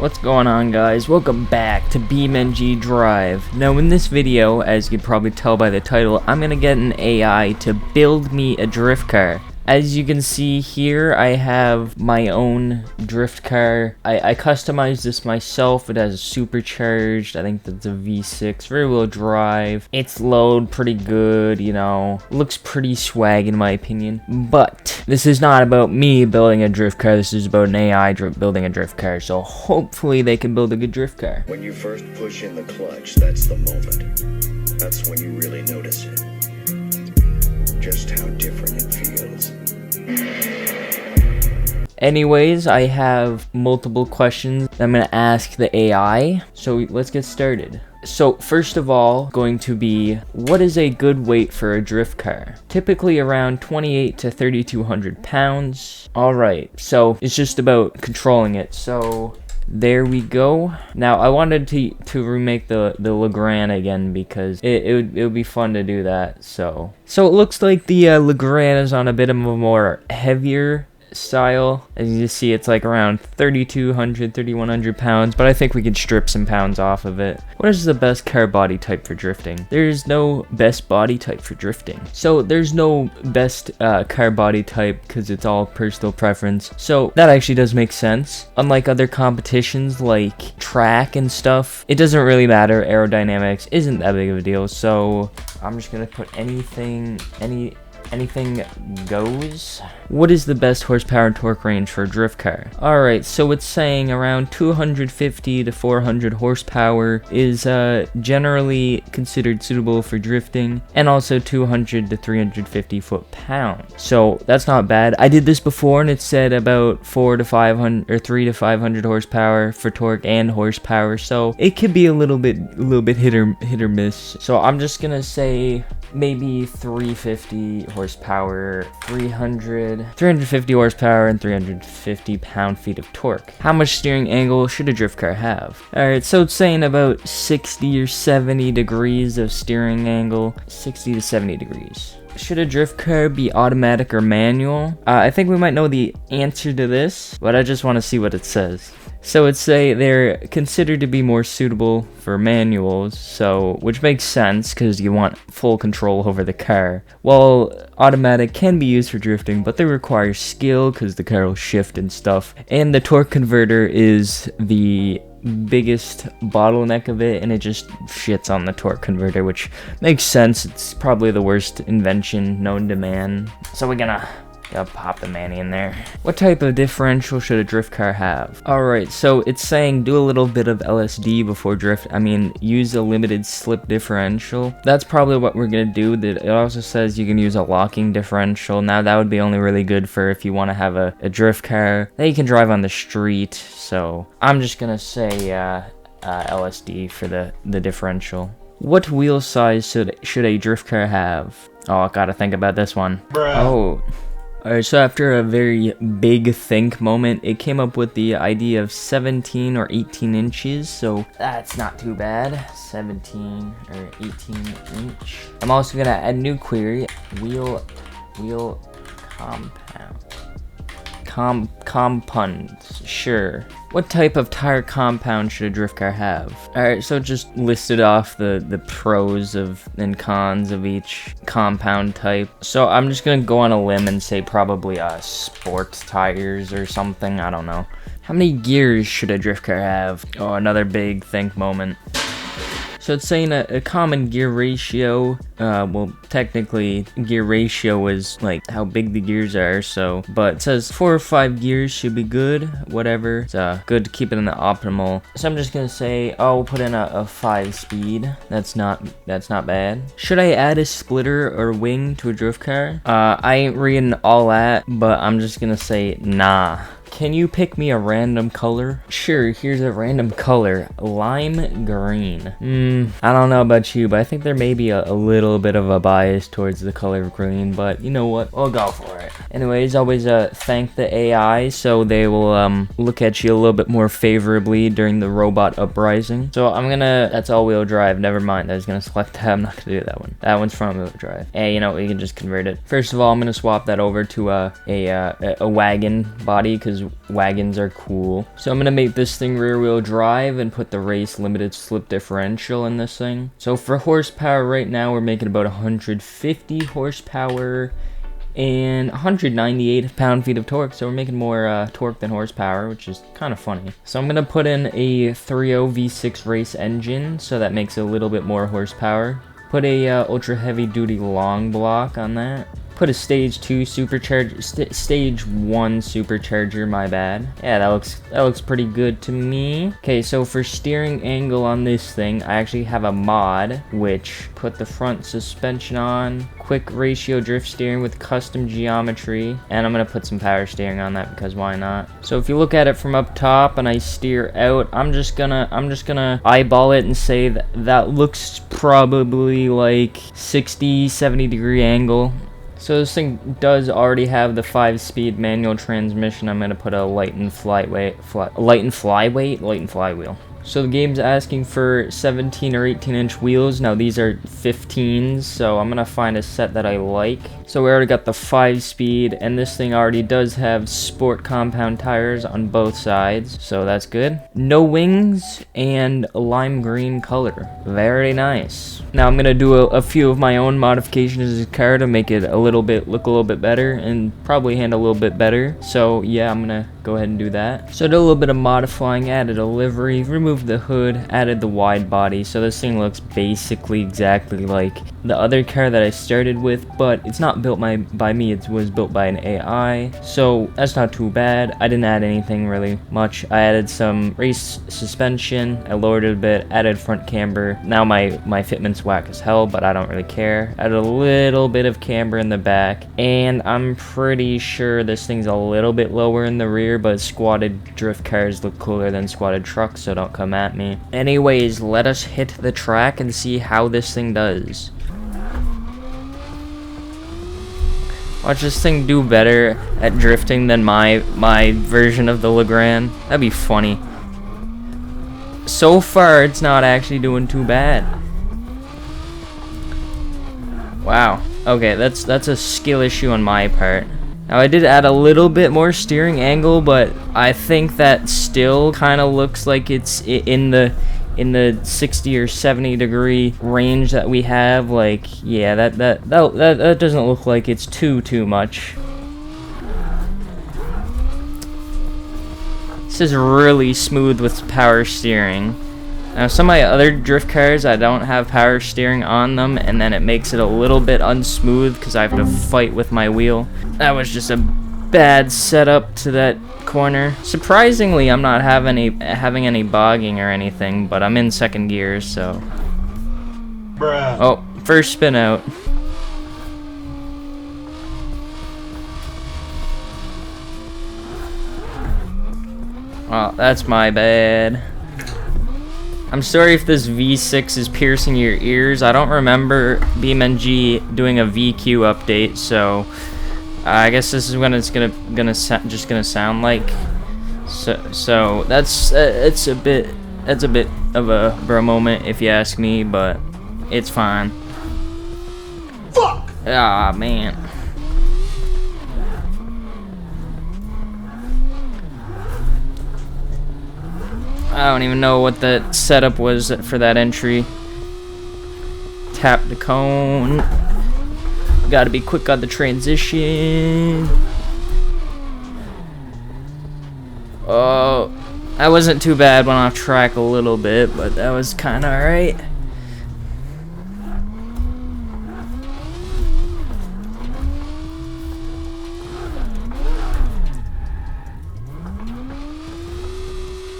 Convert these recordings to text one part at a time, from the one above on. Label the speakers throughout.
Speaker 1: What's going on, guys? Welcome back to BeamNG Drive. Now in this video, as you can probably tell by the title, I'm gonna get an AI to build me a drift car. As you can see here, I have my own drift car. I customized this myself. It has a supercharged, I think that's a V6, rear wheel drive. It's load pretty good, you know, looks pretty swag in my opinion. But this is not about me building a drift car, this is about an AI building a drift car. So hopefully they can build a good drift car.
Speaker 2: When you first push in the clutch, that's the moment. That's when you really notice it. Just how different it feels.
Speaker 1: Anyways, I have multiple questions that I'm going to ask the AI, so let's get started. So first of all, going to be, what is a good weight for a drift car? Typically around 28 to 3,200 pounds. Alright, so it's just about controlling it. So there we go. Now I wanted to remake the Legrand again because it would be fun to do that. So it looks like the Legrand is on a bit of a more heavier style. As you see, it's like around 3,200 3,100 pounds, but I think we could strip some pounds off of it. What is the best car body type for drifting? There's no best body type for drifting, so there's no best car body type because it's all personal preference. So that actually does make sense. Unlike other competitions like track and stuff, it doesn't really matter. Aerodynamics isn't that big of a deal, so I'm just gonna put anything goes. What is the best horsepower and torque range for a drift car? Alright, so it's saying around 250 to 400 horsepower is generally considered suitable for drifting, and also 200 to 350 foot-pounds. So that's not bad. I did this before and it said about 3 to 500 horsepower for torque and horsepower, so it could be a little bit hit or miss. So I'm just gonna say maybe 350 horsepower, 350 horsepower, and 350 pound-feet of torque. How much steering angle should a drift car have? Alright, so it's saying about 60 or 70 degrees of steering angle, 60 to 70 degrees. Should a drift car be automatic or manual? I think we might know the answer to this, but I just want to see what it says. So it's say they're considered to be more suitable for manuals, so which makes sense because you want full control over the car. While automatic can be used for drifting, but they require skill because the car will shift and stuff. And the torque converter is the biggest bottleneck of it, and it just shits on the torque converter, which makes sense. It's probably the worst invention known to man. So we're gonna pop the Manny in there. What type of differential should a drift car have? Alright, so it's saying do a little bit of LSD before use a limited slip differential. That's probably what we're gonna do. It also says you can use a locking differential. Now that would be only really good for if you want to have a drift car that you can drive on the street. So I'm just gonna say LSD for the differential. What wheel size should a drift car have? Oh, I gotta think about this one. Bruh. Oh. Alright, so after a very big think moment, it came up with the idea of 17 or 18 inches, so that's not too bad. 17 or 18 inch. I'm also gonna add a new query, wheel compounds, sure. What type of tire compound should a drift car have? Alright, so it just listed off the pros and cons of each compound type. So I'm just gonna go on a limb and say probably sports tires or something, I don't know. How many gears should a drift car have? Oh, another big think moment. So it's saying a common gear ratio, well technically gear ratio is like how big the gears are, so, but it says 4 or 5 gears should be good, whatever. It's good to keep it in the optimal. So I'm just gonna say, oh, we'll put in a 5 speed. That's not bad. Should I add a splitter or wing to a drift car? I ain't reading all that, but I'm just gonna say nah. Can you pick me a random color? Sure, here's a random color. Lime green. I don't know about you, but I think there may be a little bit of a bias towards the color of green, but you know what? We'll go for it. Anyways, always thank the AI, so they will look at you a little bit more favorably during the robot uprising. So that's all-wheel drive. Never mind, I was gonna select that. I'm not gonna do that one. That one's front-wheel drive. Hey, you know, you can just convert it. First of all, I'm gonna swap that over to a wagon body, because because wagons are cool. So I'm gonna make this thing rear wheel drive and put the race limited slip differential in this thing. So for horsepower right now, we're making about 150 horsepower and 198 pound-feet of torque, so we're making more torque than horsepower, which is kind of funny. So I'm gonna put in a 3.0 V6 race engine, so that makes a little bit more horsepower. Put a ultra heavy-duty long block on that. Put a stage 2 supercharger, stage 1 supercharger, my bad. Yeah, that looks pretty good to me. Okay, so for steering angle on this thing, I actually have a mod, which put the front suspension on, quick ratio drift steering with custom geometry, and I'm gonna put some power steering on that because why not? So if you look at it from up top and I steer out, I'm just gonna eyeball it and say that looks probably like 60-70 degree angle. So this thing does already have the 5-speed manual transmission. I'm gonna put a light and flywheel. So the game's asking for 17 or 18-inch wheels. Now these are 15s, so I'm gonna find a set that I like. So we already got the 5-speed, and this thing already does have sport compound tires on both sides, so that's good. No wings and a lime green color. Very nice. Now I'm gonna do a few of my own modifications to this car to make it look a little bit better and probably handle a little bit better. So yeah, I'm gonna go ahead and do that. So I did a little bit of modifying, added a livery, removed the hood, added the wide body, so this thing looks basically exactly like the other car that I started with, but it's not built by me, it was built by an AI, so that's not too bad. I didn't add anything really much. I added some race suspension, I lowered it a bit, added front camber. Now my fitment's whack as hell, but I don't really care. Added a little bit of camber in the back, and I'm pretty sure this thing's a little bit lower in the rear, but squatted drift cars look cooler than squatted trucks, so don't come at me. Anyways, let us hit the track and see how this thing does. Watch this thing do better at drifting than my version of the Legrand. That'd be funny. So far, it's not actually doing too bad. Wow. Okay, that's a skill issue on my part. Now I did add a little bit more steering angle, but I think that still kind of looks like it's in the 60 or 70 degree range that we have. Like, yeah, that doesn't look like it's too much. This is really smooth with power steering. Now some of my other drift cars, I don't have power steering on them, and then it makes it a little bit unsmooth because I have to fight with my wheel. That was just a bad setup to that corner. Surprisingly, I'm not having any bogging or anything, but I'm in second gear, so. Bruh. Oh, first spin out. Oh, that's my bad. I'm sorry if this V6 is piercing your ears. I don't remember BeamNG doing a VQ update, so I guess this is when it's just gonna sound like. So that's a bit of a bro moment if you ask me, but it's fine. Fuck. Ah, man. I don't even know what the setup was for that entry. Tap the cone. Gotta be quick on the transition. Oh, that wasn't too bad. Went off track a little bit, but that was kind of alright.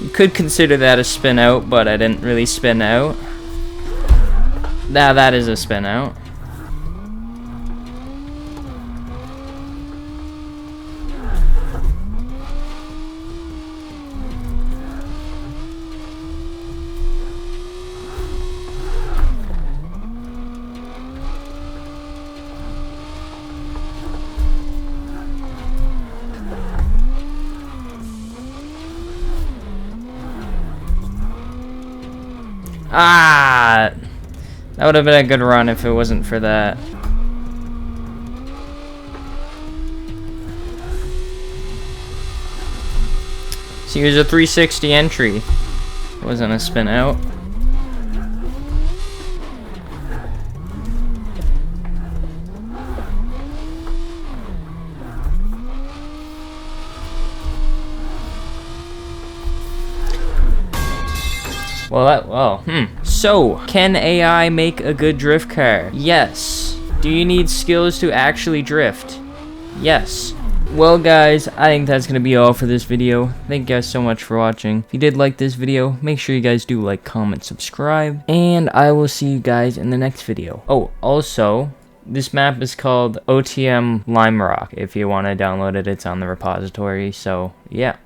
Speaker 1: You could consider that a spin out, but I didn't really spin out. Now that is a spin out. Ah! That would have been a good run if it wasn't for that. So here's a 360 entry. Wasn't a spin out. So, can AI make a good drift car? Yes. Do you need skills to actually drift? Yes. Well guys, I think that's going to be all for this video. Thank you guys so much for watching. If you did like this video, make sure you guys do like, comment, subscribe, and I will see you guys in the next video. Oh, also, this map is called OTM Lime Rock. If you want to download it, it's on the repository, so yeah.